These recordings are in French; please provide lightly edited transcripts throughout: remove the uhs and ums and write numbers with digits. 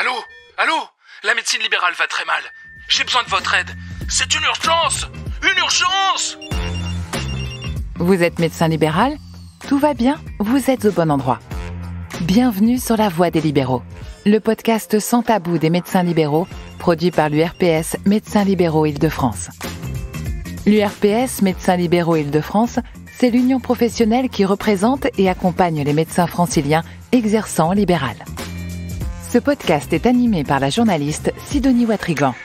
Allô? Allô? La médecine libérale va très mal. J'ai besoin de votre aide. C'est une urgence! Une urgence! Vous êtes médecin libéral? Tout va bien? Vous êtes au bon endroit. Bienvenue sur La Voix des libéraux, le podcast sans tabou des médecins libéraux, produit par l'URPS Médecins libéraux Île-de-France. L'URPS Médecins libéraux Île-de-France, c'est l'union professionnelle qui représente et accompagne les médecins franciliens exerçant en libéral. Ce podcast est animé par la journaliste Sidonie Watrigan.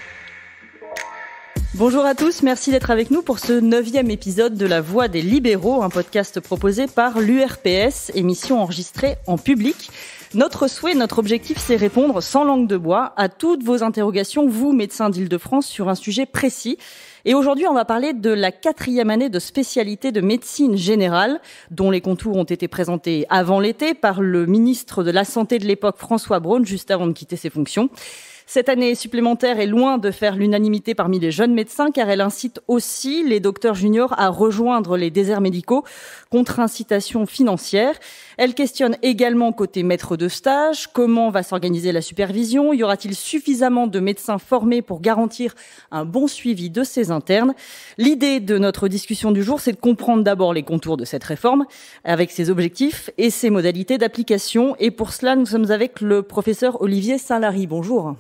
Bonjour à tous, merci d'être avec nous pour ce 9e épisode de La Voix des libéraux, un podcast proposé par l'URPS, émission enregistrée en public. Notre souhait, notre objectif, c'est répondre sans langue de bois à toutes vos interrogations, vous, médecins d'Île-de-France, sur un sujet précis. Et aujourd'hui, on va parler de la 4e année de spécialité de médecine générale, dont les contours ont été présentés avant l'été par le ministre de la Santé de l'époque, François Braun, juste avant de quitter ses fonctions. Cette année supplémentaire est loin de faire l'unanimité parmi les jeunes médecins, car elle incite aussi les docteurs juniors à rejoindre les déserts médicaux contre incitation financière. Elle questionne également côté maître de stage, comment va s'organiser la supervision, y aura-t-il suffisamment de médecins formés pour garantir un bon suivi de ces internes. L'idée de notre discussion du jour, c'est de comprendre d'abord les contours de cette réforme, avec ses objectifs et ses modalités d'application. Et pour cela, nous sommes avec le professeur Olivier Saint-Lary. Bonjour.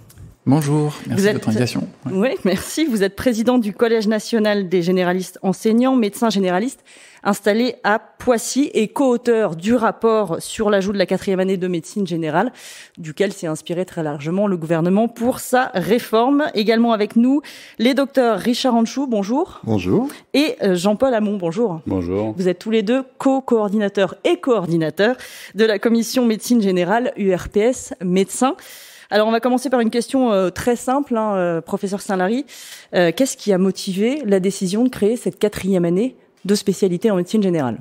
Bonjour, merci de votre invitation. Oui, merci. Vous êtes président du Collège national des généralistes enseignants, médecins généralistes, installé à Poissy et co-auteur du rapport sur l'ajout de la 4e année de médecine générale, duquel s'est inspiré très largement le gouvernement pour sa réforme. Également avec nous, les docteurs Richard Anchou, bonjour. Bonjour. Et Jean-Paul Hamon, bonjour. Bonjour. Vous êtes tous les deux co-coordinateurs et coordinateurs de la commission médecine générale URPS médecins. Alors, on va commencer par une question très simple, professeur Saint-Lary. Qu'est-ce qui a motivé la décision de créer cette 4e année de spécialité en médecine générale ?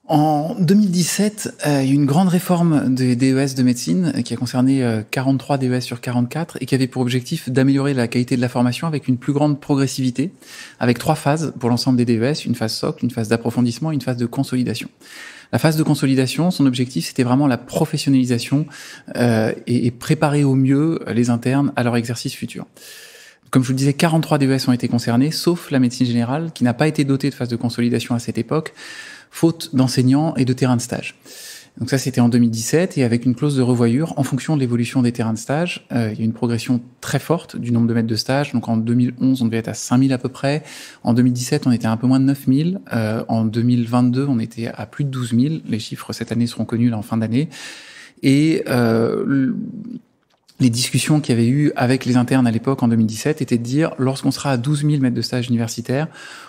En 2017, il y a eu une grande réforme des DES de médecine qui a concerné 43 DES sur 44 et qui avait pour objectif d'améliorer la qualité de la formation avec une plus grande progressivité, avec 3 phases pour l'ensemble des DES, une phase socle, une phase d'approfondissement et une phase de consolidation. La phase de consolidation, son objectif, c'était vraiment la professionnalisation et préparer au mieux les internes à leur exercice futur. Comme je vous le disais, 43 DES ont été concernés, sauf la médecine générale, qui n'a pas été dotée de phase de consolidation à cette époque, faute d'enseignants et de terrains de stage. Donc ça, c'était en 2017, et avec une clause de revoyure, en fonction de l'évolution des terrains de stage, il y a une progression très forte du nombre de maîtres de stage. Donc en 2011, on devait être à 5000 à peu près. En 2017, on était à un peu moins de 9000. En 2022, on était à plus de 12 000. Les chiffres cette année seront connus là, en fin d'année. Et les discussions qu'il y avait eu avec les internes à l'époque, en 2017, étaient de dire, lorsqu'on sera à 12 000 maîtres de stage universitaires,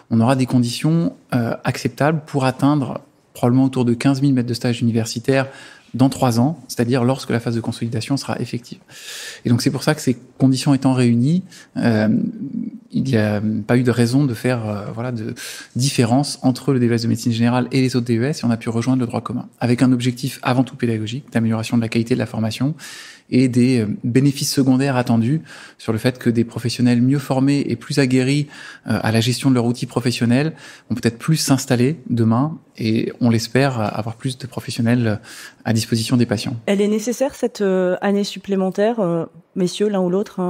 on aura des conditions acceptables pour atteindre probablement autour de 15 000 maîtres de stage universitaires dans 3 ans, c'est-à-dire lorsque la phase de consolidation sera effective. Et donc c'est pour ça que ces conditions étant réunies, il n'y a pas eu de raison de faire de différence entre le DES de médecine générale et les autres DES, et on a pu rejoindre le droit commun, avec un objectif avant tout pédagogique, d'amélioration de la qualité de la formation, et des bénéfices secondaires attendus sur le fait que des professionnels mieux formés et plus aguerris à la gestion de leur outil professionnel vont peut-être plus s'installer demain, et on l'espère avoir plus de professionnels à disposition des patients. Elle est nécessaire, cette année supplémentaire, messieurs, l'un ou l'autre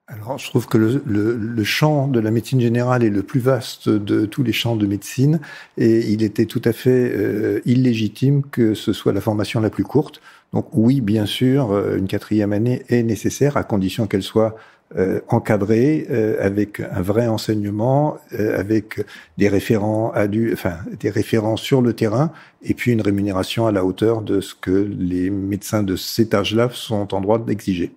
Alors, je trouve que le champ de la médecine générale est le plus vaste de tous les champs de médecine, et il était tout à fait illégitime que ce soit la formation la plus courte. Donc oui, bien sûr, une 4e année est nécessaire, à condition qu'elle soit encadrée, avec un vrai enseignement, avec des référents des référents sur le terrain, et puis une rémunération à la hauteur de ce que les médecins de cet âge-là sont en droit d'exiger.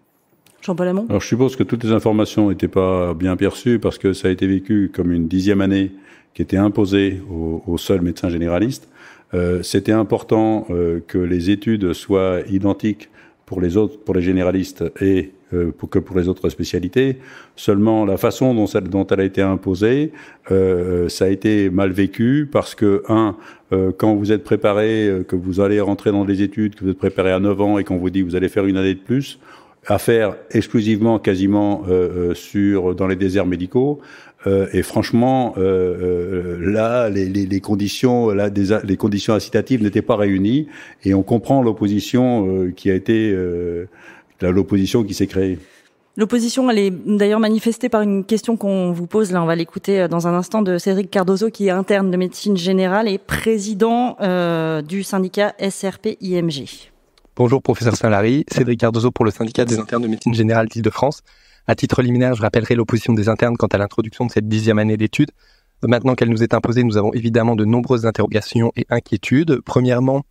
Jean-Paul Hamon ? Alors je suppose que toutes les informations n'étaient pas bien perçues, parce que ça a été vécu comme une 10e année qui était imposée aux seuls médecins généralistes. C'était important que les études soient identiques pour les généralistes et que pour les autres spécialités. Seulement, la façon dont elle a été imposée, ça a été mal vécu parce que, quand vous êtes préparé, que vous allez rentrer dans des études, que vous êtes préparé à 9 ans et qu'on vous dit que vous allez faire une année de plus, à faire exclusivement, quasiment dans les déserts médicaux. Et franchement, là, les conditions incitatives n'étaient pas réunies, et on comprend l'opposition qui a été l'opposition qui s'est créée. L'opposition, elle est d'ailleurs manifestée par une question qu'on vous pose, là on va l'écouter dans un instant, de Cédric Cardozo, qui est interne de médecine générale et président du syndicat SRP-IMG. Bonjour professeur Saint-Lary, Cédric Cardozo pour le syndicat des internes de médecine générale d'Île-de-France. À titre liminaire, je rappellerai l'opposition des internes quant à l'introduction de cette 10e année d'études. Maintenant qu'elle nous est imposée, nous avons évidemment de nombreuses interrogations et inquiétudes. Premièrement,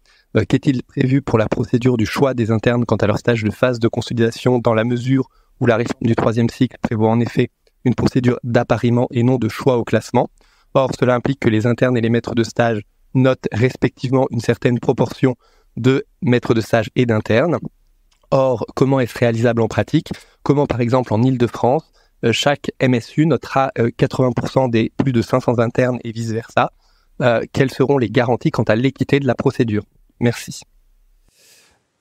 qu'est-il prévu pour la procédure du choix des internes quant à leur stage de phase de consolidation, dans la mesure où la réforme du 3e cycle prévoit en effet une procédure d'appariement et non de choix au classement. Or, cela implique que les internes et les maîtres de stage notent respectivement une certaine proportion de maîtres de stage et d'internes. Or, comment est-ce réalisable en pratique ? Comment, par exemple, en Île-de-France, chaque MSU notera 80% des plus de 500 internes et vice-versa ? Quelles seront les garanties quant à l'équité de la procédure ? Merci.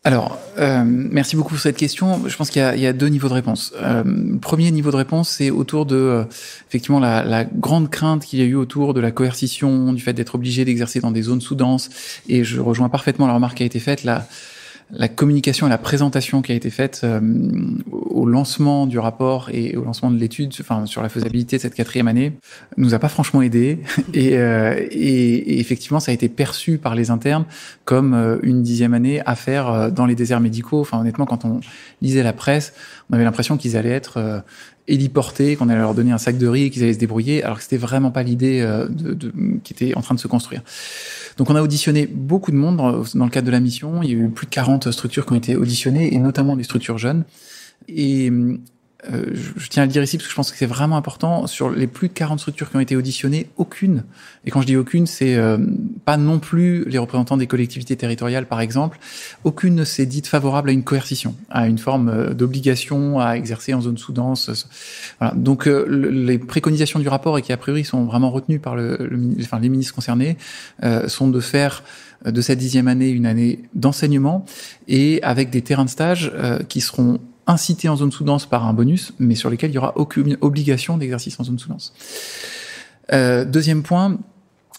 Alors, merci beaucoup pour cette question. Je pense qu'il y a deux niveaux de réponse. Le premier niveau de réponse, c'est autour de effectivement la grande crainte qu'il y a eu autour de la coercition, du fait d'être obligé d'exercer dans des zones sous-denses. Et je rejoins parfaitement la remarque qui a été faite. La communication et la présentation qui a été faite au lancement du rapport et au lancement de l'étude, enfin sur la faisabilité de cette 4e année, nous a pas franchement aidé. Et effectivement, ça a été perçu par les internes comme une 10e année à faire dans les déserts médicaux. Enfin, honnêtement, quand on lisait la presse, on avait l'impression qu'ils allaient être héliportés, qu'on allait leur donner un sac de riz et qu'ils allaient se débrouiller, alors que c'était vraiment pas l'idée qui était en train de se construire. Donc on a auditionné beaucoup de monde dans le cadre de la mission. Il y a eu plus de 40 structures qui ont été auditionnées, et notamment des structures jeunes. Et je tiens à le dire ici parce que je pense que c'est vraiment important. Sur les plus de 40 structures qui ont été auditionnées, aucune, et quand je dis aucune, c'est pas non plus les représentants des collectivités territoriales par exemple, aucune ne s'est dite favorable à une coercition, à une forme d'obligation à exercer en zone sous-dense. Voilà. Donc les préconisations du rapport, et qui a priori sont vraiment retenues par les ministres concernés, sont de faire de cette 10e année une année d'enseignement, et avec des terrains de stage qui seront incités en zone sous-dense par un bonus, mais sur lesquels il n'y aura aucune obligation d'exercice en zone sous-dense. Deuxième point,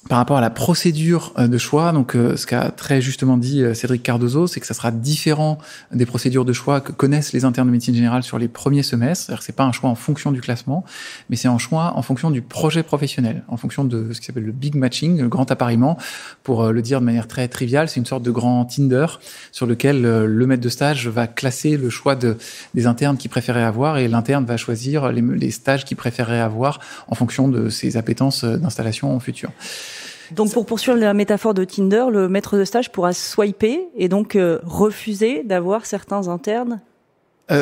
par rapport à la procédure de choix, donc ce qu'a très justement dit Cédric Cardozo, c'est que ça sera différent des procédures de choix que connaissent les internes de médecine générale sur les premiers semestres. C'est-à-dire que c'est pas un choix en fonction du classement, mais c'est un choix en fonction du projet professionnel, en fonction de ce qui s'appelle le big matching, le grand appariement. Pour le dire de manière très triviale, c'est une sorte de grand Tinder sur lequel le maître de stage va classer le choix des internes qu'il préférait avoir, et l'interne va choisir les stages qu'il préférait avoir en fonction de ses appétences d'installation en futur. Donc pour poursuivre la métaphore de Tinder, le maître de stage pourra swiper et donc refuser d'avoir certains internes.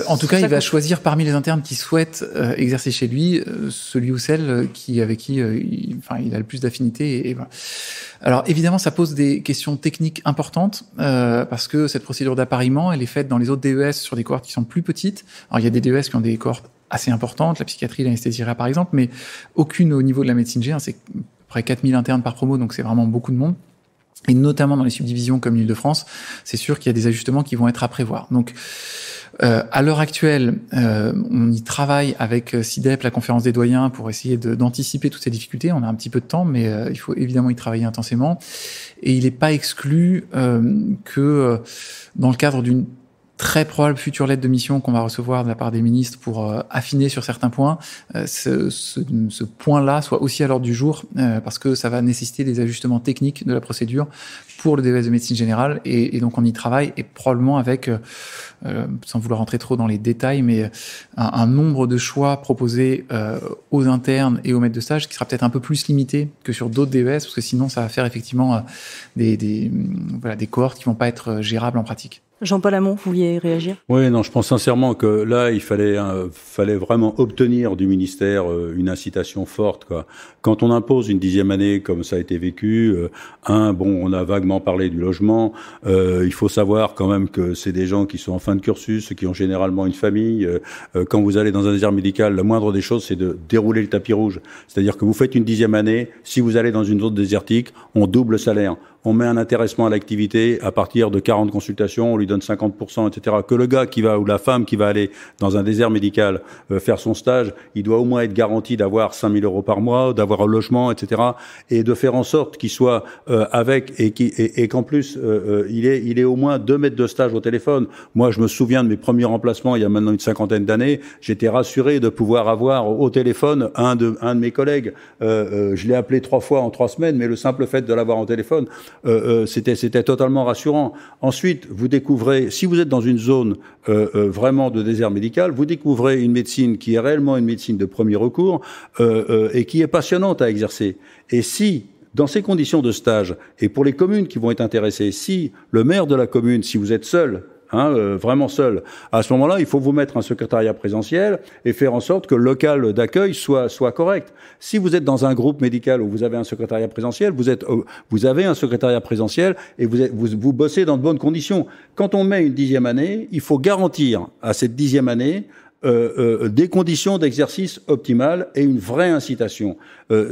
En tout cas, il va choisir parmi les internes qui souhaitent exercer chez lui celui ou celle avec qui il a le plus d'affinité. Et voilà. Alors évidemment, ça pose des questions techniques importantes parce que cette procédure d'appariement, elle est faite dans les autres DES sur des cohortes qui sont plus petites. Alors il y a des DES qui ont des cohortes assez importantes, la psychiatrie, l'anesthésie par exemple, mais aucune au niveau de la médecine G. C'est près 4000 internes par promo, donc c'est vraiment beaucoup de monde. Et notamment dans les subdivisions comme l'Île-de-France, c'est sûr qu'il y a des ajustements qui vont être à prévoir. Donc, à l'heure actuelle, on y travaille avec CIDEP, la conférence des doyens, pour essayer d'anticiper toutes ces difficultés. On a un petit peu de temps, mais il faut évidemment y travailler intensément. Et il n'est pas exclu que dans le cadre d'une très probable future lettre de mission qu'on va recevoir de la part des ministres pour affiner sur certains points, ce point-là soit aussi à l'ordre du jour, parce que ça va nécessiter des ajustements techniques de la procédure pour le DES de médecine générale, et donc on y travaille, et probablement avec, sans vouloir rentrer trop dans les détails, mais un nombre de choix proposés aux internes et aux maîtres de stage qui sera peut-être un peu plus limité que sur d'autres DES, parce que sinon ça va faire effectivement des cohortes qui vont pas être gérables en pratique. Jean-Paul Hamon, vous vouliez réagir ? Oui, non, je pense sincèrement que là, il fallait vraiment obtenir du ministère une incitation forte, quoi. Quand on impose une 10e année, comme ça a été vécu, on a vaguement parlé du logement. Il faut savoir quand même que c'est des gens qui sont en fin de cursus, qui ont généralement une famille. Quand vous allez dans un désert médical, la moindre des choses, c'est de dérouler le tapis rouge. C'est-à-dire que vous faites une 10e année, si vous allez dans une zone désertique, on double le salaire. on met un intéressement à l'activité à partir de 40 consultations, on lui donne 50%, etc. Que le gars qui va, ou la femme qui va aller dans un désert médical faire son stage, il doit au moins être garanti d'avoir 5 000 euros par mois, d'avoir un logement, etc. Et de faire en sorte qu'il soit avec et qu'en plus il ait au moins 2 mètres de stage au téléphone. Moi, je me souviens de mes premiers remplacements il y a maintenant une 50aine d'années. J'étais rassuré de pouvoir avoir au téléphone un de mes collègues. Je l'ai appelé 3 fois en 3 semaines, mais le simple fait de l'avoir au téléphone, c'était totalement rassurant. Ensuite, vous découvrez, si vous êtes dans une zone vraiment de désert médical, vous découvrez une médecine qui est réellement une médecine de premier recours et qui est passionnante à exercer. Et si, dans ces conditions de stage, et pour les communes qui vont être intéressées, si le maire de la commune, si vous êtes seul, vraiment seul, à ce moment-là, il faut vous mettre un secrétariat présentiel et faire en sorte que le local d'accueil soit correct. Si vous êtes dans un groupe médical où vous avez un secrétariat présentiel, vous avez un secrétariat présentiel et vous bossez dans de bonnes conditions. Quand on met une 10e année, il faut garantir à cette 10e année des conditions d'exercice optimales et une vraie incitation.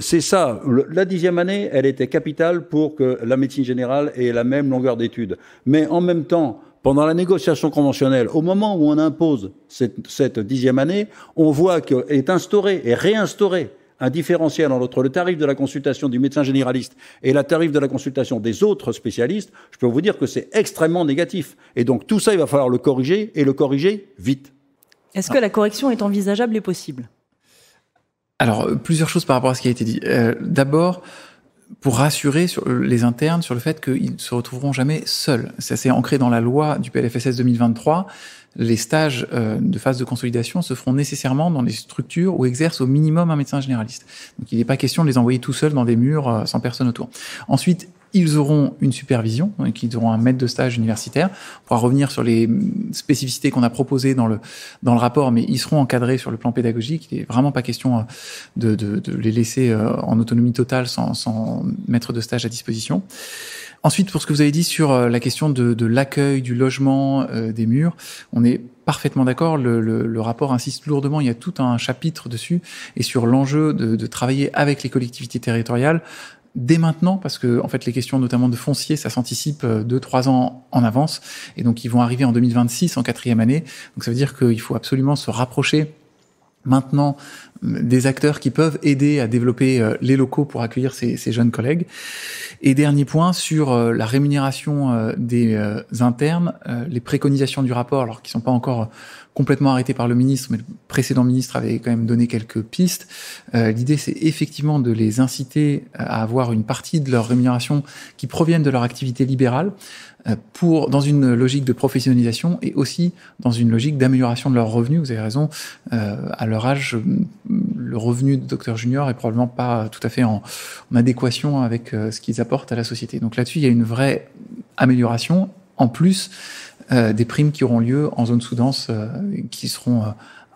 C'est ça. La 10e année, elle était capitale pour que la médecine générale ait la même longueur d'études. Mais en même temps, pendant la négociation conventionnelle, au moment où on impose cette 10e année, on voit qu'est instauré et réinstauré un différentiel entre le tarif de la consultation du médecin généraliste et le tarif de la consultation des autres spécialistes. Je peux vous dire que c'est extrêmement négatif. Et donc tout ça, il va falloir le corriger et le corriger vite. Est-ce que la correction est envisageable et possible ? Alors, plusieurs choses par rapport à ce qui a été dit. D'abord, pour rassurer les internes sur le fait qu'ils ne se retrouveront jamais seuls. Ça s'est ancré dans la loi du PLFSS 2023. Les stages de phase de consolidation se feront nécessairement dans les structures où exerce au minimum un médecin généraliste. Donc il n'est pas question de les envoyer tout seuls dans des murs sans personne autour. Ensuite, ils auront une supervision, donc ils auront un maître de stage universitaire. On pourra revenir sur les spécificités qu'on a proposées dans le rapport, mais ils seront encadrés sur le plan pédagogique. Il n'est vraiment pas question de les laisser en autonomie totale sans maître de stage à disposition. Ensuite, pour ce que vous avez dit sur la question de l'accueil, du logement, des murs, on est parfaitement d'accord. Le rapport insiste lourdement. Il y a tout un chapitre dessus et sur l'enjeu de travailler avec les collectivités territoriales dès maintenant, parce que en fait les questions notamment de foncier, ça s'anticipe 2-3 ans en avance, et donc ils vont arriver en 2026 en 4e année. Donc ça veut dire qu'il faut absolument se rapprocher maintenant des acteurs qui peuvent aider à développer les locaux pour accueillir ces jeunes collègues. Et dernier point, sur la rémunération des internes, les préconisations du rapport, alors qui sont pas encore complètement arrêtées par le ministre, mais le précédent ministre avait quand même donné quelques pistes. L'idée, c'est effectivement de les inciter à avoir une partie de leur rémunération qui provienne de leur activité libérale, dans une logique de professionnalisation et aussi dans une logique d'amélioration de leurs revenus. Vous avez raison, à leur âge, le revenu de docteur junior est probablement pas tout à fait en adéquation avec ce qu'ils apportent à la société. Donc là-dessus, il y a une vraie amélioration, en plus des primes qui auront lieu en zone sous-dense, qui seront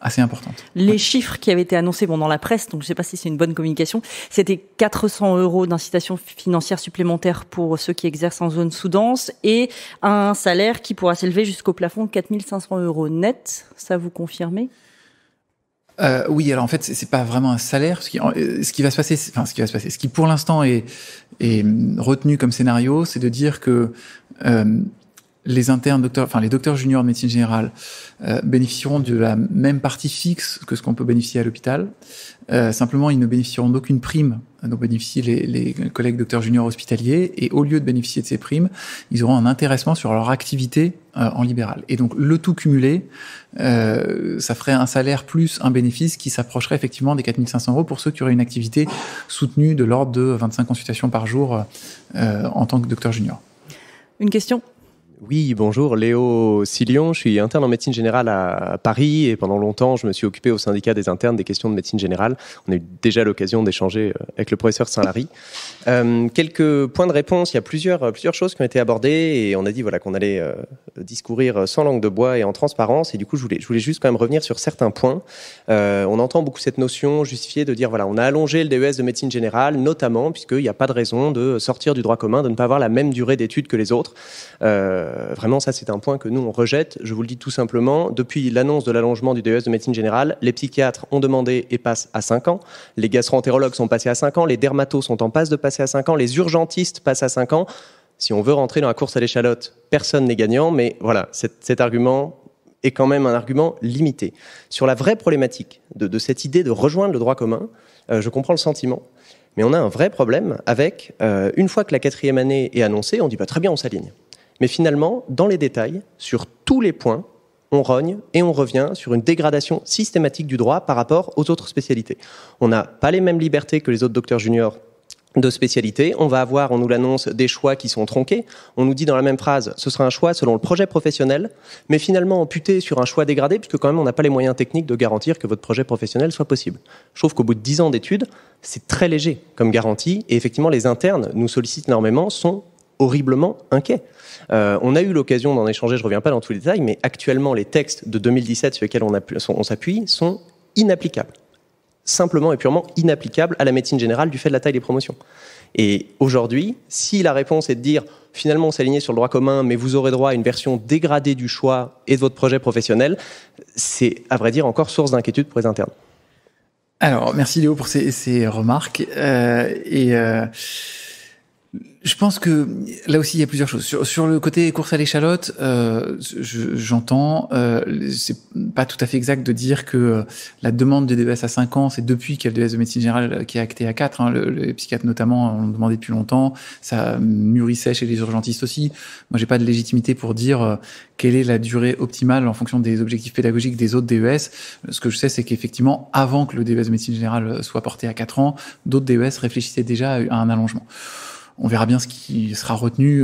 assez importante. Les chiffres qui avaient été annoncés dans la presse, donc je ne sais pas si c'est une bonne communication, c'était 400 € d'incitation financière supplémentaire pour ceux qui exercent en zone sous-dense et un salaire qui pourra s'élever jusqu'au plafond de 4 500 € net. Ça, vous confirmez ? Oui, alors en fait, c'est pas vraiment un salaire. Ce qui va se passer, ce qui pour l'instant est retenu comme scénario, c'est de dire que les internes les docteurs juniors de médecine générale bénéficieront de la même partie fixe que ce qu'on peut bénéficier à l'hôpital. Simplement, ils ne bénéficieront d'aucune prime dont bénéficient les collègues docteurs juniors hospitaliers, et au lieu de bénéficier de ces primes, ils auront un intéressement sur leur activité en libéral. Et donc, le tout cumulé, ça ferait un salaire plus un bénéfice qui s'approcherait effectivement des 4 500 € pour ceux qui auraient une activité soutenue de l'ordre de 25 consultations par jour en tant que docteur junior. Une question ? Oui, bonjour, Léo Silion, je suis interne en médecine générale à Paris et pendant longtemps je me suis occupé au syndicat des internes des questions de médecine générale. On a eu déjà l'occasion d'échanger avec le professeur Saint-Lary. Quelques points de réponse, il y a plusieurs choses qui ont été abordées et on a dit qu'on allait discourir sans langue de bois et en transparence, et du coup je voulais juste quand même revenir sur certains points. On entend beaucoup cette notion justifiée de dire on a allongé le DES de médecine générale, notamment puisqu'il n'y a pas de raison de sortir du droit commun, de ne pas avoir la même durée d'études que les autres. Vraiment, ça, c'est un point que nous, on rejette. Je vous le dis tout simplement. Depuis l'annonce de l'allongement du DES de médecine générale, les psychiatres ont demandé et passent à 5 ans. Les gastro-entérologues sont passés à 5 ans. Les dermatos sont en passe de passer à 5 ans. Les urgentistes passent à 5 ans. Si on veut rentrer dans la course à l'échalote, personne n'est gagnant, mais voilà, cet argument est quand même un argument limité. Sur la vraie problématique de cette idée de rejoindre le droit commun, je comprends le sentiment, mais on a un vrai problème avec, une fois que la 4e année est annoncée, on dit très bien, on s'aligne. Mais finalement, dans les détails, sur tous les points, on rogne et on revient sur une dégradation systématique du droit par rapport aux autres spécialités. On n'a pas les mêmes libertés que les autres docteurs juniors de spécialité. On va avoir, on nous l'annonce, des choix qui sont tronqués. On nous dit dans la même phrase, ce sera un choix selon le projet professionnel, mais finalement amputé sur un choix dégradé, puisque quand même on n'a pas les moyens techniques de garantir que votre projet professionnel soit possible. Je trouve qu'au bout de 10 ans d'études, c'est très léger comme garantie, et effectivement les internes nous sollicitent énormément, sont horriblement inquiets. On a eu l'occasion d'en échanger, je ne reviens pas dans tous les détails, mais actuellement les textes de 2017 sur lesquels on s'appuie sont inapplicables. Simplement et purement inapplicables à la médecine générale du fait de la taille des promotions. Et aujourd'hui, si la réponse est de dire finalement on s'est aligné sur le droit commun, mais vous aurez droit à une version dégradée du choix et de votre projet professionnel, c'est à vrai dire encore source d'inquiétude pour les internes. Alors, merci Léo pour ces remarques. Je pense que là aussi il y a plusieurs choses. Sur le côté course à l'échalote, j'entends, c'est pas tout à fait exact de dire que la demande de DES à 5 ans, c'est depuis qu'il y a le DES de médecine générale qui est acté à 4. Les psychiatres notamment on demandé depuis longtemps, ça mûrissait chez les urgentistes aussi. Moi j'ai pas de légitimité pour dire quelle est la durée optimale en fonction des objectifs pédagogiques des autres DES. Ce que je sais, c'est qu'effectivement, avant que le DES de médecine générale soit porté à 4 ans, d'autres DES réfléchissaient déjà à un allongement. On verra bien ce qui sera retenu.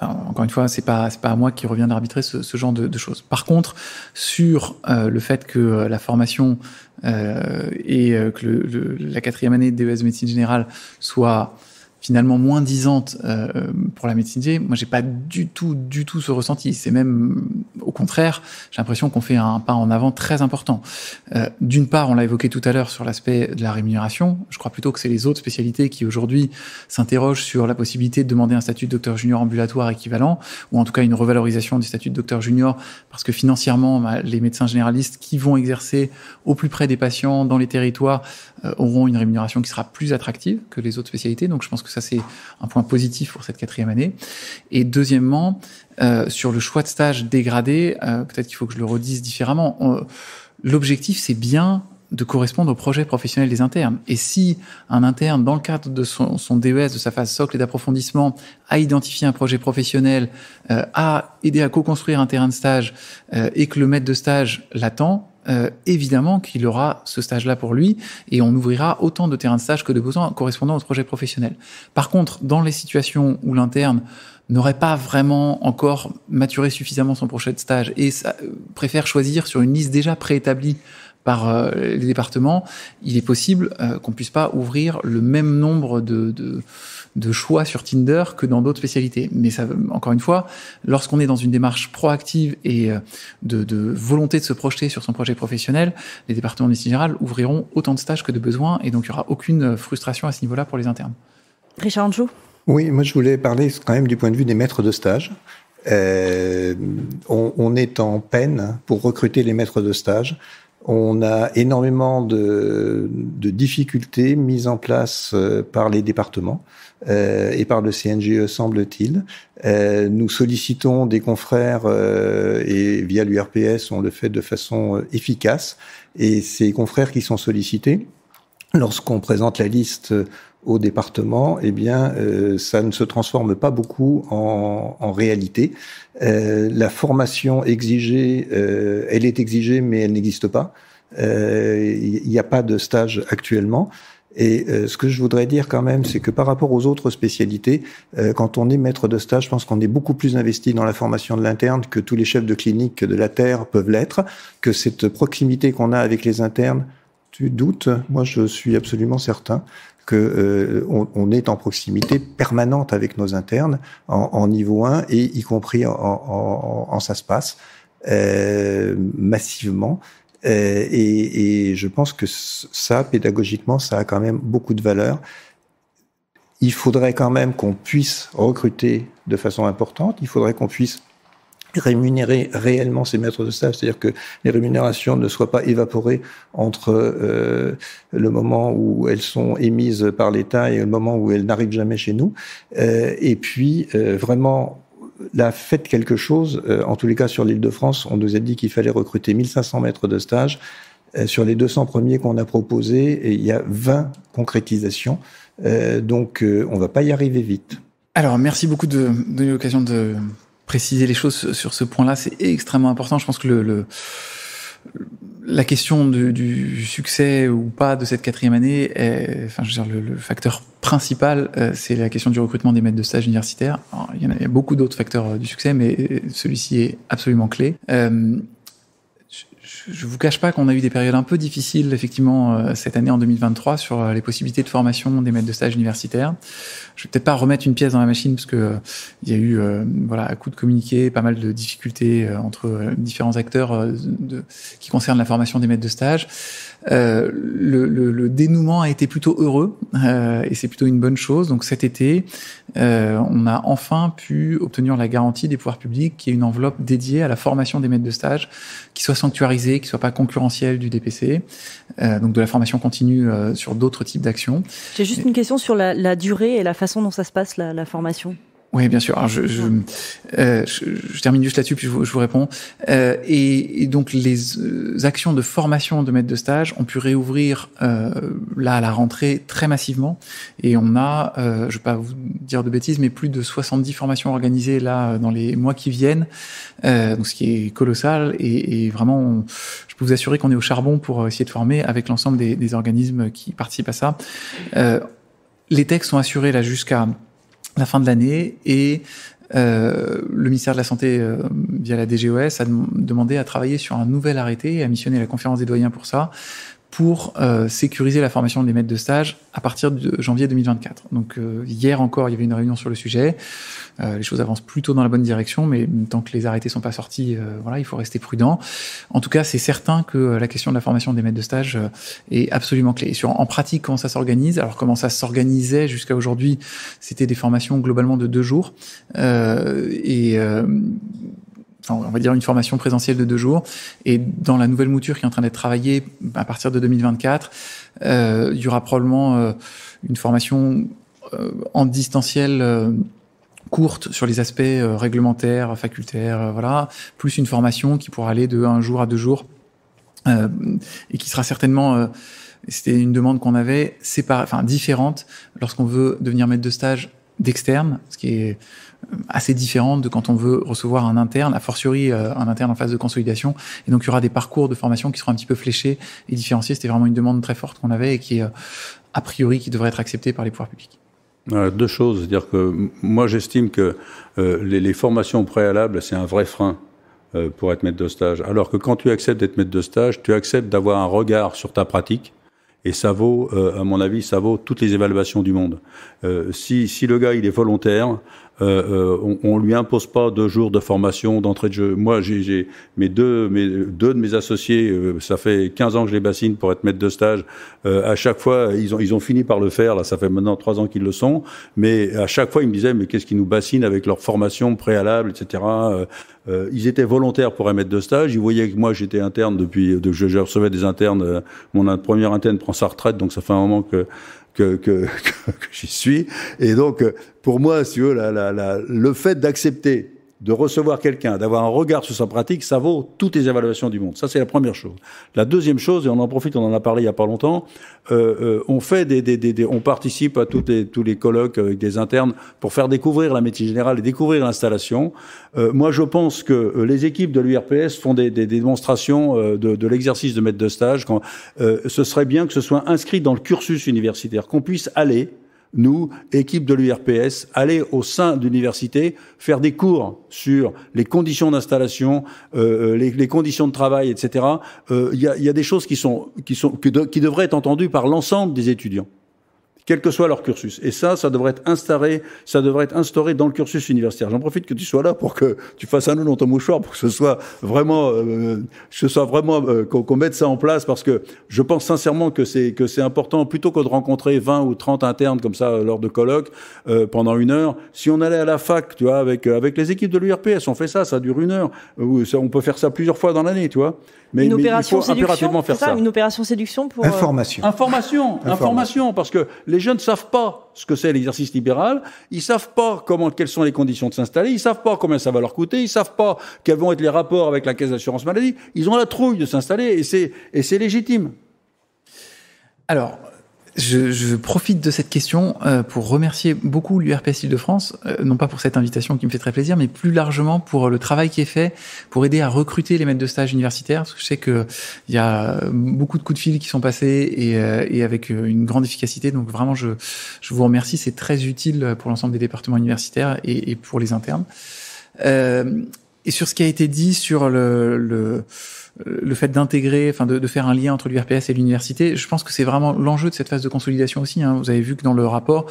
Encore une fois, c'est pas à moi qui revient d'arbitrer ce genre de choses. Par contre, sur le fait que la formation et que la 4e année de DES de médecine générale soit finalement moins disante pour la médecine G, moi j'ai pas du tout ce ressenti. C'est même au contraire, j'ai l'impression qu'on fait un pas en avant très important. D'une part, on l'a évoqué tout à l'heure sur l'aspect de la rémunération. Je crois plutôt que c'est les autres spécialités qui aujourd'hui s'interrogent sur la possibilité de demander un statut de docteur junior ambulatoire équivalent, ou en tout cas une revalorisation du statut de docteur junior, parce que financièrement, les médecins généralistes qui vont exercer au plus près des patients dans les territoires auront une rémunération qui sera plus attractive que les autres spécialités. Donc je pense que ça c'est un point positif pour cette 4e année. Et deuxièmement, sur le choix de stage dégradé, peut-être qu'il faut que je le redise différemment. L'objectif c'est bien de correspondre au projet professionnel des internes. Et si un interne, dans le cadre de son DES, de sa phase socle et d'approfondissement, a identifié un projet professionnel, a aidé à co-construire un terrain de stage, et que le maître de stage l'attend, évidemment qu'il aura ce stage-là pour lui, et on ouvrira autant de terrains de stage que de besoins correspondant au projet professionnel. Par contre, dans les situations où l'interne n'aurait pas vraiment encore maturé suffisamment son projet de stage et préfère choisir sur une liste déjà préétablie par les départements, il est possible qu'on puisse pas ouvrir le même nombre de choix sur Tinder que dans d'autres spécialités. Mais ça, encore une fois, lorsqu'on est dans une démarche proactive et de volonté de se projeter sur son projet professionnel, les départements de médecine générale ouvriront autant de stages que de besoins, et donc il n'y aura aucune frustration à ce niveau-là pour les internes. Richard Anjou. Oui, moi je voulais parler quand même du point de vue des maîtres de stage. On est en peine pour recruter les maîtres de stage. On a énormément de difficultés mises en place par les départements et par le CNGE, semble-t-il. Nous sollicitons des confrères et via l'URPS, on le fait de façon efficace. Et ces confrères qui sont sollicités, lorsqu'on présente la liste au département, eh bien, ça ne se transforme pas beaucoup en réalité. La formation exigée, elle est exigée, mais elle n'existe pas. Il n'y a pas de stage actuellement. Et ce que je voudrais dire quand même, c'est que par rapport aux autres spécialités, quand on est maître de stage, je pense qu'on est beaucoup plus investi dans la formation de l'interne que tous les chefs de clinique de la Terre peuvent l'être, que cette proximité qu'on a avec les internes, tu doutes? Moi, je suis absolument certain que on est en proximité permanente avec nos internes en niveau 1 et y compris en ça se passe massivement. Et je pense que ça, pédagogiquement, ça a quand même beaucoup de valeur. Il faudrait quand même qu'on puisse recruter de façon importante. Il faudrait qu'on puisse rémunérer réellement ces maîtres de stage, c'est-à-dire que les rémunérations ne soient pas évaporées entre le moment où elles sont émises par l'État et le moment où elles n'arrivent jamais chez nous. Et puis, vraiment, là, faites quelque chose. En tous les cas, sur l'Île-de-France, on nous a dit qu'il fallait recruter 1500 maîtres de stage. Sur les 200 premiers qu'on a proposés, il y a 20 concrétisations. Donc, on va pas y arriver vite. Alors, merci beaucoup de donner l'occasion de préciser les choses sur ce point-là. C'est extrêmement important. Je pense que la question du succès ou pas de cette 4e année, le facteur principal, c'est la question du recrutement des maîtres de stage universitaires. Alors, il y a beaucoup d'autres facteurs du succès, mais celui-ci est absolument clé. Je vous cache pas qu'on a eu des périodes un peu difficiles, effectivement, cette année en 2023 sur les possibilités de formation des maîtres de stage universitaires. Je vais peut-être pas remettre une pièce dans la machine parce que il y a eu, à coup de communiqué, pas mal de difficultés entre différents acteurs qui concernent la formation des maîtres de stage. Le dénouement a été plutôt heureux et c'est plutôt une bonne chose. Donc cet été, on a enfin pu obtenir la garantie des pouvoirs publics qu'il y ait une enveloppe dédiée à la formation des maîtres de stage qui soit sanctuarisée, qui soit pas concurrentielle du DPC, donc de la formation continue sur d'autres types d'actions. J'ai juste une question sur la durée et la façon dont ça se passe, la formation. Oui, bien sûr. Alors, je termine juste là-dessus, puis je vous réponds. Et donc, les actions de formation de maîtres de stage ont pu réouvrir là à la rentrée très massivement. Et on a, je vais pas vous dire de bêtises, mais plus de 70 formations organisées là dans les mois qui viennent. Donc, ce qui est colossal. Et vraiment, je peux vous assurer qu'on est au charbon pour essayer de former avec l'ensemble des organismes qui participent à ça. Les textes sont assurés là jusqu'à la fin de l'année et le ministère de la Santé, via la DGOS, a demandé à travailler sur un nouvel arrêté et a missionné la conférence des doyens pour ça, pour sécuriser la formation des maîtres de stage à partir de janvier 2024. Donc hier encore, il y avait une réunion sur le sujet. Les choses avancent plutôt dans la bonne direction, mais tant que les arrêtés sont pas sortis, il faut rester prudent. En tout cas, c'est certain que la question de la formation des maîtres de stage est absolument clé. Et en pratique, comment ça s'organise ? Alors, comment ça s'organisait jusqu'à aujourd'hui ? C'était des formations globalement de 2 jours. On va dire une formation présentielle de 2 jours. Et dans la nouvelle mouture qui est en train d'être travaillée à partir de 2024, il y aura probablement une formation en distanciel courte sur les aspects réglementaires, facultaires, plus une formation qui pourra aller de 1 jour à 2 jours et qui sera certainement, c'était une demande qu'on avait, différente lorsqu'on veut devenir maître de stage d'externe, ce qui est assez différent de quand on veut recevoir un interne, a fortiori un interne en phase de consolidation. Et donc il y aura des parcours de formation qui seront un petit peu fléchés et différenciés. C'était vraiment une demande très forte qu'on avait et qui a priori qui devrait être acceptée par les pouvoirs publics. 2 choses, c'est-à-dire que moi j'estime que les formations préalables c'est un vrai frein pour être maître de stage, alors que quand tu acceptes d'être maître de stage, tu acceptes d'avoir un regard sur ta pratique et ça vaut, à mon avis, ça vaut toutes les évaluations du monde. Si le gars il est volontaire, on lui impose pas 2 jours de formation d'entrée de jeu. Moi, j'ai deux de mes associés, ça fait 15 ans que je les bassine pour être maître de stage. À chaque fois, ils ont fini par le faire. Là, ça fait maintenant 3 ans qu'ils le sont. Mais à chaque fois, ils me disaient, mais qu'est-ce qu'ils nous bassinent avec leur formation préalable, etc. Ils étaient volontaires pour un maître de stage. Ils voyaient que moi, j'étais interne depuis, je recevais des internes. Mon premier interne prend sa retraite, donc ça fait un moment que j'y suis. Et donc, pour moi, si tu veux, le fait d'accepter de recevoir quelqu'un, d'avoir un regard sur sa pratique, ça vaut toutes les évaluations du monde. Ça, c'est la première chose. La deuxième chose, et on en profite, on en a parlé il y a pas longtemps, on fait on participe à tous les colloques avec des internes pour faire découvrir la médecine générale et découvrir l'installation. Moi, je pense que les équipes de l'URPS font des démonstrations de l'exercice de maître de stage. Ce serait bien que ce soit inscrit dans le cursus universitaire, qu'on puisse aller, nous, équipe de l'URPS, aller au sein de l'université, faire des cours sur les conditions d'installation, les conditions de travail, etc. Il y a des choses qui devraient être entendues par l'ensemble des étudiants. quel que soit leur cursus. Et ça devrait être instauré dans le cursus universitaire. J'en profite que tu sois là pour que tu fasses un nœud dans ton mouchoir pour que ce soit vraiment, qu'on mette ça en place, parce que je pense sincèrement que c'est important, plutôt que de rencontrer 20 ou 30 internes comme ça lors de colloques pendant 1 heure. Si on allait à la fac, tu vois, avec les équipes de l'URPS, on fait ça dure 1 heure. On peut faire ça plusieurs fois dans l'année, tu vois. Mais il faut impérativement faire ça. Une opération séduction pour Information, parce que les jeunes ne savent pas ce que c'est l'exercice libéral, ils savent pas quelles sont les conditions de s'installer, ils savent pas combien ça va leur coûter, ils savent pas quels vont être les rapports avec la caisse d'assurance maladie, ils ont la trouille de s'installer et c'est légitime. Alors, je profite de cette question pour remercier beaucoup l'URPS Île-de-France, non pas pour cette invitation qui me fait très plaisir, mais plus largement pour le travail qui est fait pour aider à recruter les maîtres de stage universitaires, parce que je sais que il y a beaucoup de coups de fil qui sont passés et avec une grande efficacité. Donc vraiment, je vous remercie, c'est très utile pour l'ensemble des départements universitaires et pour les internes. Et sur ce qui a été dit sur le fait d'intégrer, de faire un lien entre l'URPS et l'université, je pense que c'est vraiment l'enjeu de cette phase de consolidation aussi. Vous avez vu que dans le rapport,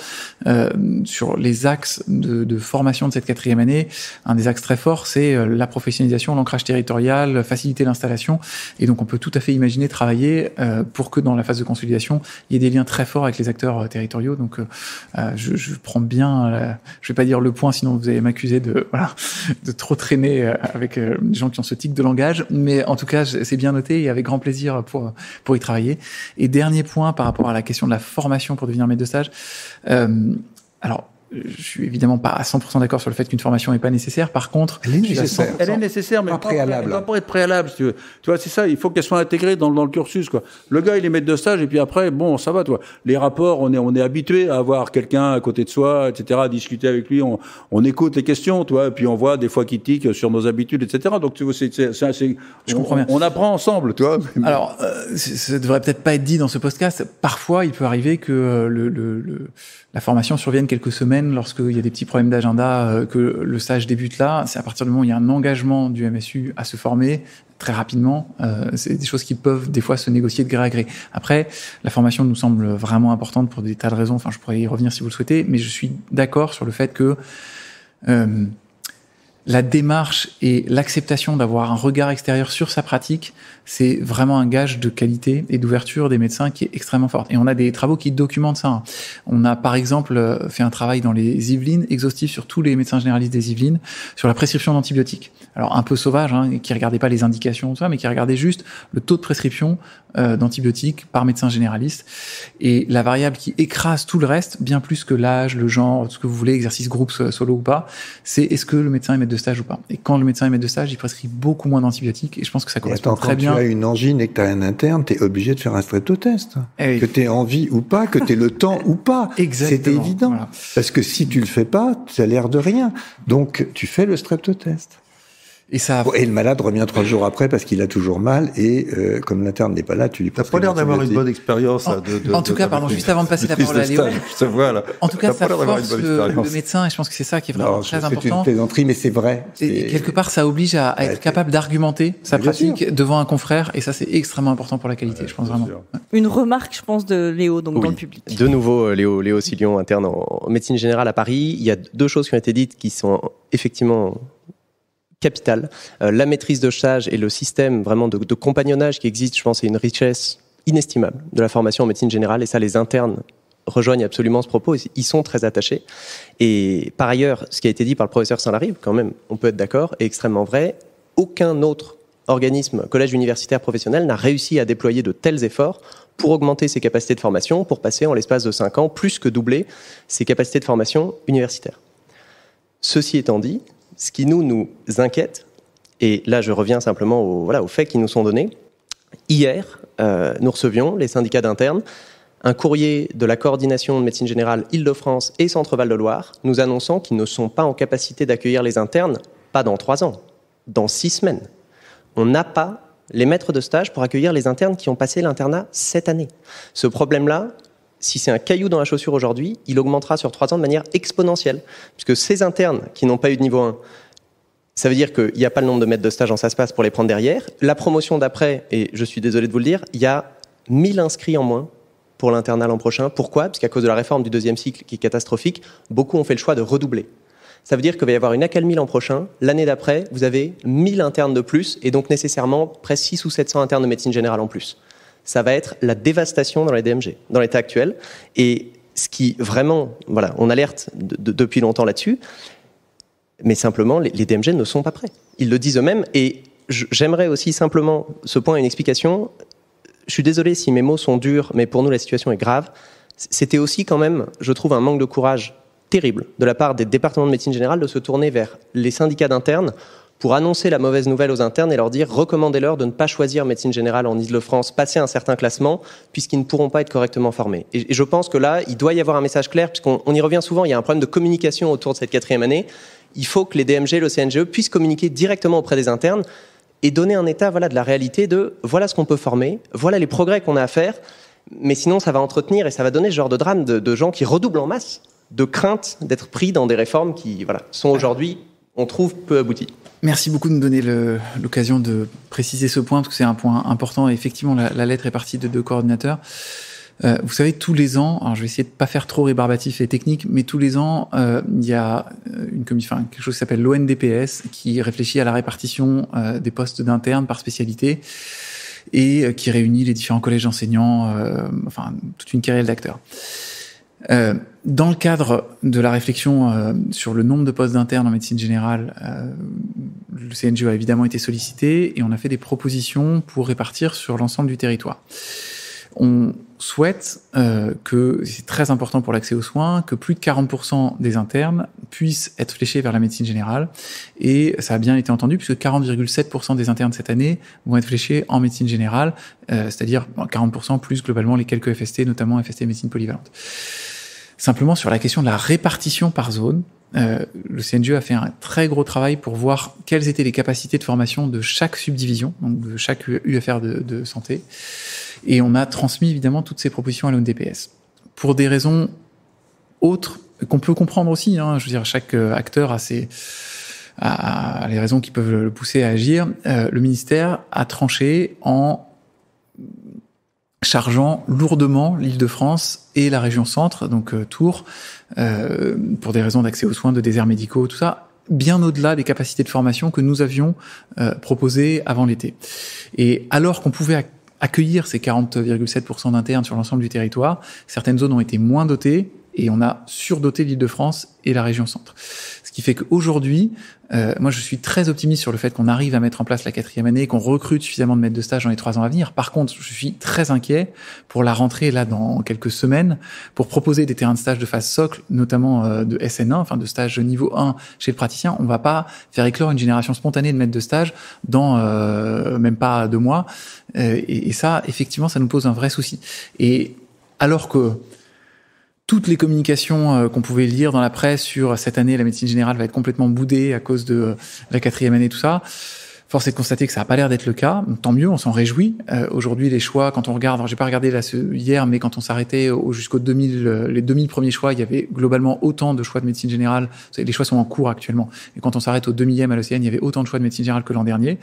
sur les axes de formation de cette 4e année, un des axes très forts, c'est la professionnalisation, l'ancrage territorial, faciliter l'installation. Et donc, on peut tout à fait imaginer travailler pour que dans la phase de consolidation, il y ait des liens très forts avec les acteurs territoriaux. Donc, je prends bien, je vais pas dire le point, sinon vous allez m'accuser de trop traîner avec des gens qui ont ce tic de langage. Mais en tout cas, c'est bien noté et avec grand plaisir pour y travailler. Et dernier point par rapport à la question de la formation pour devenir maître de stage. Alors, je suis évidemment pas à 100% d'accord sur le fait qu'une formation n'est pas nécessaire. Par contre, elle est nécessaire, mais pas préalable. Elle doit pas être préalable, si tu veux. Tu vois, c'est ça. Il faut qu'elle soit intégrée dans le cursus, quoi. Le gars, il est maître de stage et puis après, bon, ça va, toi. Les rapports, on est habitué à avoir quelqu'un à côté de soi, etc., à discuter avec lui. On écoute les questions, toi, et puis on voit des fois qu'il tique sur nos habitudes, etc. Donc, tu vois, je comprends bien. On apprend ensemble, tu vois. Alors, ça devrait peut-être pas être dit dans ce podcast. Parfois, il peut arriver que la formation survienne quelques semaines lorsqu'il y a des petits problèmes d'agenda, que le stage débute là. C'est à partir du moment où il y a un engagement du MSU à se former très rapidement. C'est des choses qui peuvent des fois se négocier de gré à gré. Après, la formation nous semble vraiment importante pour des tas de raisons. Enfin, je pourrais y revenir si vous le souhaitez, mais je suis d'accord sur le fait que la démarche et l'acceptation d'avoir un regard extérieur sur sa pratique, c'est vraiment un gage de qualité et d'ouverture des médecins qui est extrêmement forte. Et on a des travaux qui documentent ça. On a par exemple fait un travail dans les Yvelines, exhaustif sur tous les médecins généralistes des Yvelines, sur la prescription d'antibiotiques. Alors un peu sauvage, qui regardait pas les indications, tout ça, mais qui regardait juste le taux de prescription d'antibiotiques par médecin généraliste. Et la variable qui écrase tout le reste, bien plus que l'âge, le genre, tout ce que vous voulez, exercice groupe solo ou pas, c'est est-ce que le médecin est maître de stage ou pas. Et quand le médecin est maître de stage, il prescrit beaucoup moins d'antibiotiques et je pense que ça correspond très bien. Quand tu as une angine et que tu as un interne, tu es obligé de faire un streptotest. Que tu aies envie ou pas, que tu aies le temps ou pas. Exactement. C'est évident. Voilà. Parce que si tu le fais pas, ça a l'air de rien. Donc, tu fais le streptotest. Et le malade revient 3 jours après parce qu'il a toujours mal et comme l'interne n'est pas là, tu lui poses. T'as pas l'air d'avoir une bonne expérience. En tout cas, pardon, juste avant de passer la parole à Léo. En tout cas, ça force le médecin et je pense que c'est ça qui est vraiment très important. C'est une plaisanterie, mais c'est vrai. Et quelque part, ça oblige à être capable d'argumenter sa pratique devant un confrère et ça, c'est extrêmement important pour la qualité, je pense vraiment. Une remarque, je pense, de Léo, donc dans le public. De nouveau, Léo Silion, interne en médecine générale à Paris. Il y a 2 choses qui ont été dites qui sont effectivement capitale. La maîtrise de stage et le système vraiment de compagnonnage qui existe, je pense, c'est une richesse inestimable de la formation en médecine générale et ça, les internes rejoignent absolument ce propos. Ils sont très attachés. Et par ailleurs, ce qui a été dit par le professeur Saint-Lary, quand même, on peut être d'accord, est extrêmement vrai. Aucun autre organisme, collège universitaire professionnel, n'a réussi à déployer de tels efforts pour augmenter ses capacités de formation, pour passer en l'espace de 5 ans, plus que doubler ses capacités de formation universitaire. Ceci étant dit, ce qui nous inquiète, et là je reviens simplement aux faits qui nous sont donnés. Hier, nous recevions, les syndicats d'internes, un courrier de la coordination de médecine générale Île-de-France et Centre-Val de Loire, nous annonçant qu'ils ne sont pas en capacité d'accueillir les internes, pas dans 3 ans, dans 6 semaines. On n'a pas les maîtres de stage pour accueillir les internes qui ont passé l'internat cette année. Ce problème-là, si c'est un caillou dans la chaussure aujourd'hui, il augmentera sur 3 ans de manière exponentielle. Puisque ces internes qui n'ont pas eu de niveau 1, ça veut dire qu'il n'y a pas le nombre de maîtres de stage en SASPAS pour les prendre derrière. La promotion d'après, et je suis désolé de vous le dire, il y a 1000 inscrits en moins pour l'internat l'an prochain. Pourquoi ? Parce qu'à cause de la réforme du deuxième cycle qui est catastrophique, beaucoup ont fait le choix de redoubler. Ça veut dire qu'il va y avoir une accalmie l'an prochain. L'année d'après, vous avez 1000 internes de plus et donc nécessairement presque 600 ou 700 internes de médecine générale en plus. Ça va être la dévastation dans les DMG, dans l'état actuel. Et ce qui vraiment, voilà, on alerte depuis longtemps là-dessus, mais simplement, les DMG ne sont pas prêts. Ils le disent eux-mêmes et j'aimerais aussi simplement, ce point, une explication. Je suis désolé si mes mots sont durs, mais pour nous, la situation est grave. C'était aussi quand même, je trouve, un manque de courage terrible de la part des départements de médecine générale de se tourner vers les syndicats d'internes pour annoncer la mauvaise nouvelle aux internes et leur dire recommandez-leur de ne pas choisir médecine générale en Île-de-France, passer un certain classement, puisqu'ils ne pourront pas être correctement formés. Et je pense que là, il doit y avoir un message clair, puisqu'on y revient souvent, il y a un problème de communication autour de cette 4e année. Il faut que les DMG, le CNGE puissent communiquer directement auprès des internes et donner un état de la réalité de voilà ce qu'on peut former, voilà les progrès qu'on a à faire, mais sinon ça va entretenir et ça va donner ce genre de drame de gens qui redoublent en masse, de crainte d'être pris dans des réformes qui sont aujourd'hui, on trouve, peu abouties. Merci beaucoup de nous donner l'occasion de préciser ce point, parce que c'est un point important. Et effectivement, la lettre est partie de 2 coordinateurs. Vous savez, tous les ans, alors je vais essayer de pas faire trop rébarbatif et technique, mais tous les ans, il y a quelque chose qui s'appelle l'ONDPS, qui réfléchit à la répartition des postes d'internes par spécialité et qui réunit les différents collèges d'enseignants, toute une querelle d'acteurs. Dans le cadre de la réflexion sur le nombre de postes d'internes en médecine générale, le CNGE a évidemment été sollicité et on a fait des propositions pour répartir sur l'ensemble du territoire. On souhaite que, c'est très important pour l'accès aux soins, que plus de 40% des internes puissent être fléchés vers la médecine générale. Et ça a bien été entendu, puisque 40,7% des internes cette année vont être fléchés en médecine générale, c'est-à-dire 40% plus globalement les quelques FST, notamment FST médecine polyvalente. Simplement, sur la question de la répartition par zone, le CNGE a fait un très gros travail pour voir quelles étaient les capacités de formation de chaque subdivision, donc de chaque UFR de santé. Et on a transmis évidemment toutes ces propositions à l'ONDPS. Pour des raisons autres, qu'on peut comprendre aussi, je veux dire, chaque acteur a les raisons qui peuvent le pousser à agir, le ministère a tranché en chargeant lourdement l'Île-de-France et la région centre, donc Tours, pour des raisons d'accès aux soins, de déserts médicaux, tout ça, bien au-delà des capacités de formation que nous avions proposées avant l'été. Et alors qu'on pouvait accueillir ces 40,7% d'internes sur l'ensemble du territoire, certaines zones ont été moins dotées et on a surdoté l'Île-de-France et la région centre. Ce qui fait qu'aujourd'hui, moi je suis très optimiste sur le fait qu'on arrive à mettre en place la 4e année, qu'on recrute suffisamment de maîtres de stage dans les 3 ans à venir. Par contre, je suis très inquiet pour la rentrée là dans quelques semaines, pour proposer des terrains de stage de phase socle, notamment de SN1, enfin de stage niveau 1 chez le praticien. On va pas faire éclore une génération spontanée de maîtres de stage dans même pas 2 mois. Et ça, effectivement, ça nous pose un vrai souci. Et alors que toutes les communications qu'on pouvait lire dans la presse sur cette année, la médecine générale va être complètement boudée à cause de la 4e année, tout ça. Force est de constater que ça n'a pas l'air d'être le cas. Tant mieux, on s'en réjouit. Aujourd'hui, les choix, quand on regarde, j'ai pas regardé là hier, mais quand on s'arrêtait jusqu'aux 2000, les 2000 premiers choix, il y avait globalement autant de choix de médecine générale. Vous savez, les choix sont en cours actuellement. Et quand on s'arrête au 2000e à l'OCN, il y avait autant de choix de médecine générale que l'an dernier.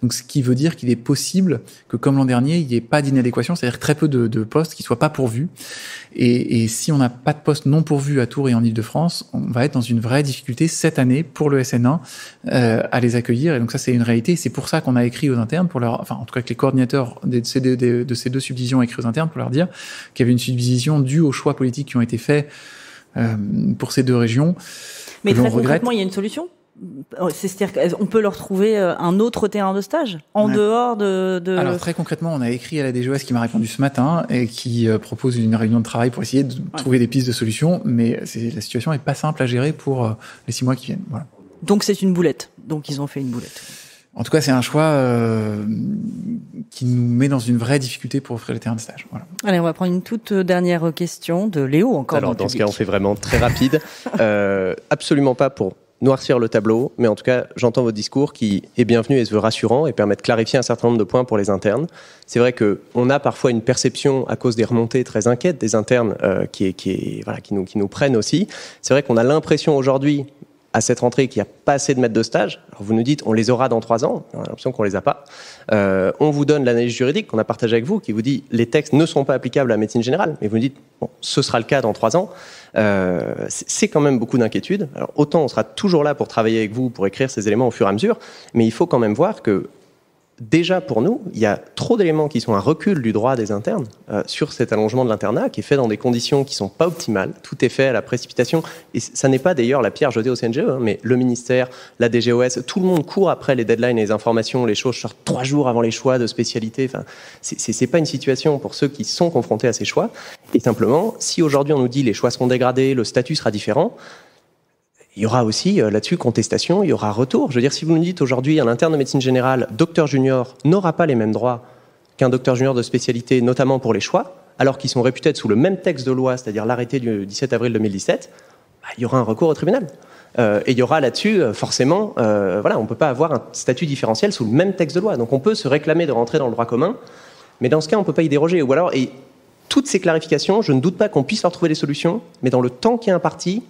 Donc, ce qui veut dire qu'il est possible que, comme l'an dernier, il n'y ait pas d'inadéquation, c'est-à-dire très peu de postes qui soient pas pourvus. Et si on n'a pas de postes non pourvus à Tours et en Île-de-France, on va être dans une vraie difficulté cette année pour le SN1 à les accueillir. Et donc ça, c'est une réalité. C'est pour ça qu'on a écrit aux internes pour leur, en tout cas que les coordinateurs de ces 2 subdivisions ont écrit aux internes pour leur dire qu'il y avait une subdivision due aux choix politiques qui ont été faits pour ces 2 régions. Mais très concrètement, il y a une solution. C'est-à-dire qu'on peut leur trouver un autre terrain de stage en dehors de... Alors très concrètement, on a écrit à la DGOS qui m'a répondu ce matin et qui propose une réunion de travail pour essayer de trouver des pistes de solutions, mais la situation est pas simple à gérer pour les 6 mois qui viennent. Voilà. Donc c'est une boulette. Donc ils ont fait une boulette. En tout cas, c'est un choix qui nous met dans une vraie difficulté pour offrir les terrains de stage. Voilà. Allez, on va prendre une toute dernière question de Léo encore. Alors dans ce cas, on fait vraiment très rapide. Absolument pas pour noircir le tableau, mais en tout cas, j'entends votre discours qui est bienvenu et se veut rassurant et permet de clarifier un certain nombre de points pour les internes. C'est vrai qu'on a parfois une perception, à cause des remontées très inquiètes des internes, qui nous prennent aussi. C'est vrai qu'on a l'impression aujourd'hui, à cette rentrée qu'il n'y a pas assez de maîtres de stage. Alors vous nous dites, on les aura dans 3 ans. On a l'impression qu'on les a pas. On vous donne l'analyse juridique qu'on a partagée avec vous, qui vous dit les textes ne sont pas applicables à la médecine générale. Mais vous nous dites, bon, ce sera le cas dans 3 ans. C'est quand même beaucoup d'inquiétude. Alors autant on sera toujours là pour travailler avec vous, pour écrire ces éléments au fur et à mesure, mais il faut quand même voir que déjà pour nous, il y a trop d'éléments qui sont un recul du droit des internes sur cet allongement de l'internat qui est fait dans des conditions qui sont pas optimales. Tout est fait à la précipitation et ça n'est pas d'ailleurs la pierre jetée au CNGE, mais le ministère, la DGOS, tout le monde court après les deadlines et les informations, les choses sortent 3 jours avant les choix de spécialité. Enfin, c'est pas une situation pour ceux qui sont confrontés à ces choix. Et simplement, si aujourd'hui on nous dit les choix seront dégradés, le statut sera différent, il y aura aussi là-dessus contestation, il y aura retour. Je veux dire, si vous nous dites aujourd'hui un interne de médecine générale, docteur junior, n'aura pas les mêmes droits qu'un docteur junior de spécialité, notamment pour les choix, alors qu'ils sont réputés être sous le même texte de loi, c'est-à-dire l'arrêté du 17 avril 2017, il y aura un recours au tribunal. Et il y aura là-dessus, forcément, voilà, on ne peut pas avoir un statut différentiel sous le même texte de loi. Donc on peut se réclamer de rentrer dans le droit commun, mais dans ce cas, on ne peut pas y déroger. Ou alors, et toutes ces clarifications, je ne doute pas qu'on puisse leur trouver des solutions, mais dans le temps qui est imparti,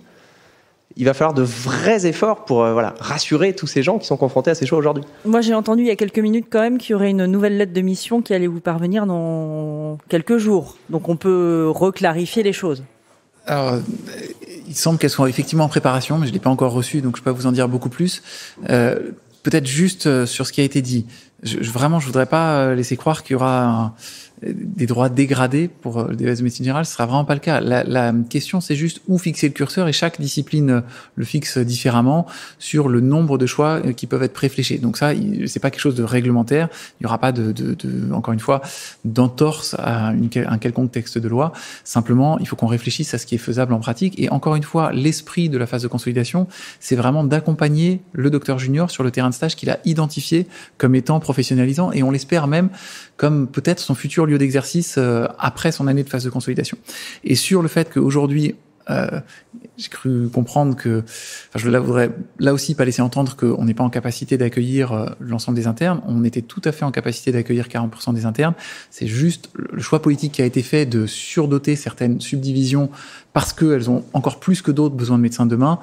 il va falloir de vrais efforts pour rassurer tous ces gens qui sont confrontés à ces choix aujourd'hui. Moi, j'ai entendu il y a quelques minutes quand même qu'il y aurait une nouvelle lettre de mission qui allait vous parvenir dans quelques jours. Donc on peut reclarifier les choses. Alors, il semble qu'elles soient effectivement en préparation, mais je ne l'ai pas encore reçue, donc je ne peux pas vous en dire beaucoup plus. Peut-être juste sur ce qui a été dit. Vraiment, je voudrais pas laisser croire qu'il y aura des droits dégradés pour le DES de médecine générale. Ce sera vraiment pas le cas. La question, c'est juste où fixer le curseur, et chaque discipline le fixe différemment sur le nombre de choix qui peuvent être préfléchés. Donc ça, c'est pas quelque chose de réglementaire. Il y aura pas encore une fois, d'entorse à un quelconque texte de loi. Simplement, il faut qu'on réfléchisse à ce qui est faisable en pratique. Et encore une fois, l'esprit de la phase de consolidation, c'est vraiment d'accompagner le docteur junior sur le terrain de stage qu'il a identifié comme étant professionnalisant, et on l'espère même comme peut-être son futur lieu d'exercice après son année de phase de consolidation. Et sur le fait qu'aujourd'hui, j'ai cru comprendre que, je voudrais là aussi pas laisser entendre qu'on n'est pas en capacité d'accueillir l'ensemble des internes. On était tout à fait en capacité d'accueillir 40% des internes. C'est juste le choix politique qui a été fait de surdoter certaines subdivisions parce qu'elles ont encore plus que d'autres besoin de médecins demain,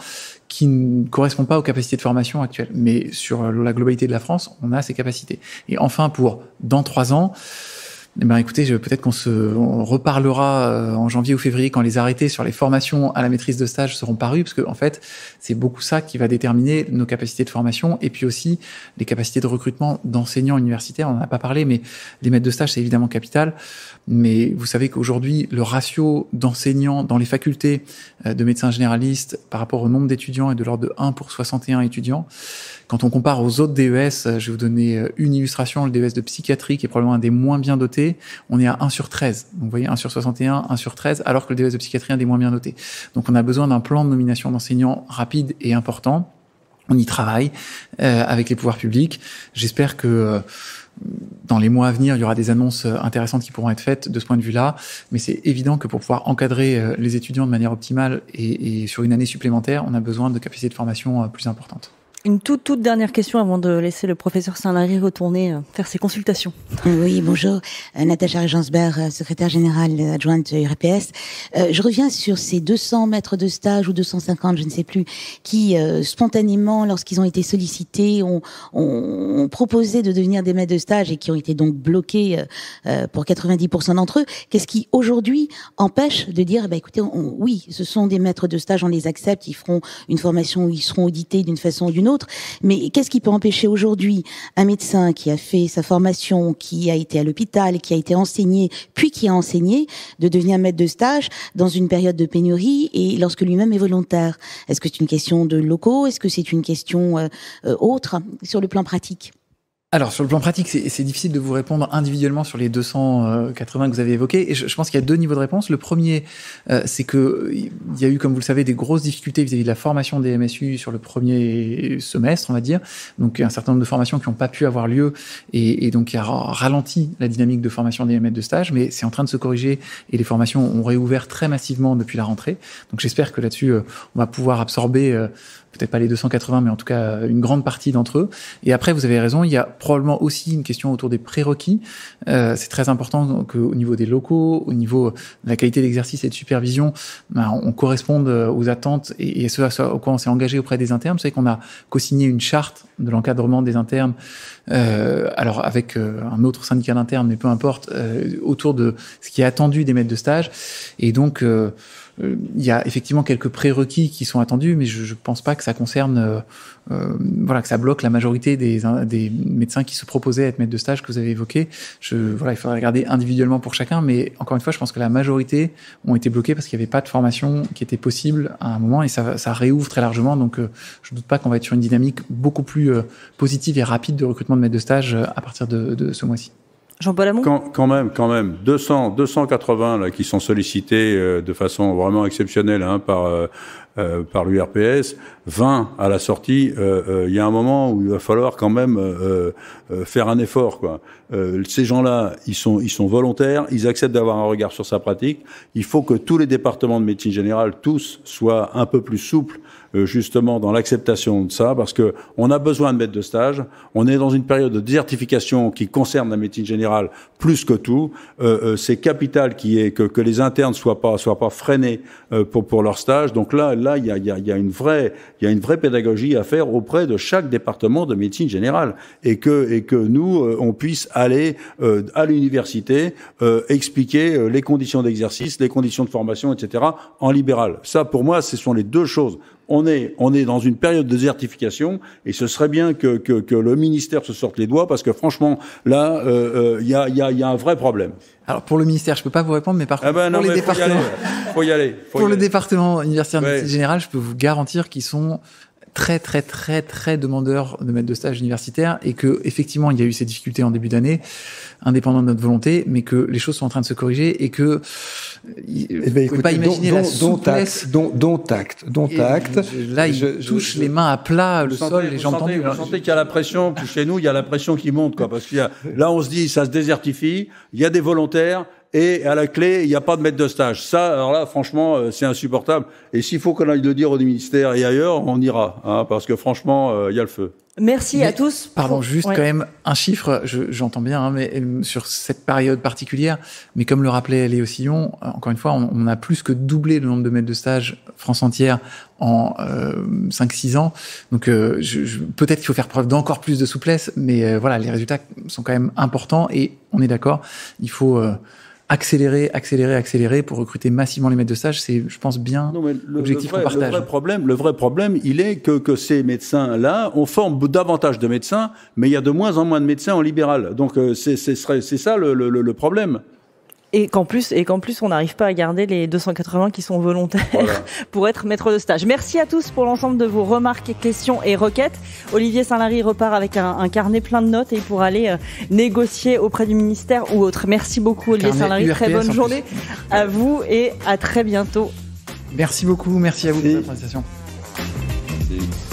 qui ne correspond pas aux capacités de formation actuelles. Mais sur la globalité de la France, on a ces capacités. Et enfin, pour dans 3 ans, écoutez, peut-être on reparlera en janvier ou février quand les arrêtés sur les formations à la maîtrise de stage seront parus, parce que en fait, c'est beaucoup ça qui va déterminer nos capacités de formation et puis aussi les capacités de recrutement d'enseignants universitaires. On n'en a pas parlé, mais les maîtres de stage, c'est évidemment capital. Mais vous savez qu'aujourd'hui, le ratio d'enseignants dans les facultés de médecins généralistes par rapport au nombre d'étudiants est de l'ordre de 1 pour 61 étudiants. Quand on compare aux autres DES, je vais vous donner une illustration, le DES de psychiatrie qui est probablement un des moins bien dotés, on est à 1 sur 13. Donc vous voyez, 1 sur 61, 1 sur 13, alors que le DES de psychiatrie est un des moins bien dotés. Donc on a besoin d'un plan de nomination d'enseignants rapide et important. On y travaille avec les pouvoirs publics. J'espère que dans les mois à venir, il y aura des annonces intéressantes qui pourront être faites de ce point de vue-là. Mais c'est évident que pour pouvoir encadrer les étudiants de manière optimale et sur une année supplémentaire, on a besoin de capacités de formation plus importantes. Une toute dernière question avant de laisser le professeur Saint-Lary retourner faire ses consultations. Oui, bonjour. Natacha Regensberg, secrétaire générale adjointe URPS. Je reviens sur ces 200 maîtres de stage ou 250, je ne sais plus, qui spontanément, lorsqu'ils ont été sollicités, ont proposé de devenir des maîtres de stage et qui ont été donc bloqués pour 90% d'entre eux. Qu'est-ce qui aujourd'hui empêche de dire, écoutez, oui, ce sont des maîtres de stage, on les accepte, ils feront une formation où ils seront audités d'une façon ou d'une autre. Mais qu'est-ce qui peut empêcher aujourd'hui un médecin qui a fait sa formation, qui a été à l'hôpital, qui a été enseigné, puis qui a enseigné, de devenir maître de stage dans une période de pénurie et lorsque lui-même est volontaire? Est-ce que c'est une question de locaux? Est-ce que c'est une question autre sur le plan pratique? Alors, sur le plan pratique, c'est difficile de vous répondre individuellement sur les 280 que vous avez évoqués. Et je pense qu'il y a 2 niveaux de réponse. Le premier, c'est que il y a eu, comme vous le savez, des grosses difficultés vis-à-vis de la formation des MSU sur le premier semestre, on va dire. Donc, un certain nombre de formations qui n'ont pas pu avoir lieu et donc qui a ralenti la dynamique de formation des maîtres de stage. Mais c'est en train de se corriger et les formations ont réouvert très massivement depuis la rentrée. Donc, j'espère que là-dessus, on va pouvoir absorber peut-être pas les 280, mais en tout cas une grande partie d'entre eux. Et après, vous avez raison, il y a probablement aussi une question autour des prérequis. C'est très important qu'au niveau des locaux, au niveau de la qualité d'exercice et de supervision, on corresponde aux attentes et ce à quoi on s'est engagé auprès des internes. Vous savez qu'on a co-signé une charte de l'encadrement des internes, alors avec un autre syndicat d'internes, mais peu importe, autour de ce qui est attendu des maîtres de stage. Et donc, il y a effectivement quelques prérequis qui sont attendus, mais je pense pas que ça concerne, que ça bloque la majorité des médecins qui se proposaient à être maîtres de stage que vous avez évoqués. Il faudrait regarder individuellement pour chacun, mais encore une fois, je pense que la majorité ont été bloqués parce qu'il n'y avait pas de formation qui était possible à un moment, et ça réouvre très largement. Donc, je doute pas qu'on va être sur une dynamique beaucoup plus positive et rapide de recrutement de maîtres de stage à partir de ce mois-ci. Jean-Paul Hamon ? Quand même, 280 là qui sont sollicités de façon vraiment exceptionnelle par l'URPS, 20 à la sortie. Il y a un moment où il va falloir quand même faire un effort, quoi. Ces gens-là, ils sont volontaires, ils acceptent d'avoir un regard sur sa pratique. Il faut que tous les départements de médecine générale, tous, soient un peu plus souples justement dans l'acceptation de ça, parce que on a besoin de maîtres de stage. On est dans une période de désertification qui concerne la médecine générale plus que tout. C'est capital que les internes soient pas freinés pour leur stage. Donc là, il y a une vraie pédagogie à faire auprès de chaque département de médecine générale, et que nous on puisse aller à l'université expliquer les conditions d'exercice, les conditions de formation, etc. en libéral. Ça, pour moi, ce sont les deux choses. On est dans une période de désertification, et ce serait bien que le ministère se sorte les doigts, parce que franchement, là, il y a un vrai problème. Alors pour le ministère, je peux pas vous répondre, mais par contre pour les départements, faut y aller. Pour le département universitaire de médecine générale, je peux vous garantir qu'ils sont très très très très demandeurs de maîtres de stage universitaires, et que effectivement il y a eu ces difficultés en début d'année, indépendant de notre volonté, mais que les choses sont en train de se corriger, et que vous pouvez pas imaginer la souplesse. Dont acte. Là, il touche les mains à plat, le sol, les jambes tendues. Vous sentez qu'il y a la pression, puis chez nous, il y a la pression qui monte, quoi, parce qu'il y a, là, on se dit, ça se désertifie, il y a des volontaires, et à la clé, il n'y a pas de maître de stage. Ça, alors là, franchement, c'est insupportable. Et s'il faut qu'on aille le dire au ministère et ailleurs, on ira, hein, parce que franchement, il y a le feu. Merci à tous. Pardon, juste quand même un chiffre, j'entends bien, hein, mais sur cette période particulière, mais comme le rappelait Léo Sillon, encore une fois, on a plus que doublé le nombre de maîtres de stage France entière en 5-6 ans. Donc peut-être qu'il faut faire preuve d'encore plus de souplesse, mais voilà, les résultats sont quand même importants, et on est d'accord, il faut accélérer pour recruter massivement les maîtres de stage. C'est, je pense, bien l'objectif qu'on partage. Le vrai problème, il est que ces médecins-là, on forme davantage de médecins, mais il y a de moins en moins de médecins en libéral. Donc c'est ça le problème. Et qu'en plus, on n'arrive pas à garder les 280 qui sont volontaires pour être maître de stage. Merci à tous pour l'ensemble de vos remarques, questions et requêtes. Olivier Saint-Lary repart avec un carnet plein de notes, et pour aller négocier auprès du ministère ou autre. Merci beaucoup, Olivier Saint-Lary. Très bonne journée à vous, et à très bientôt. Merci beaucoup. Merci à vous pour la présentation. Merci.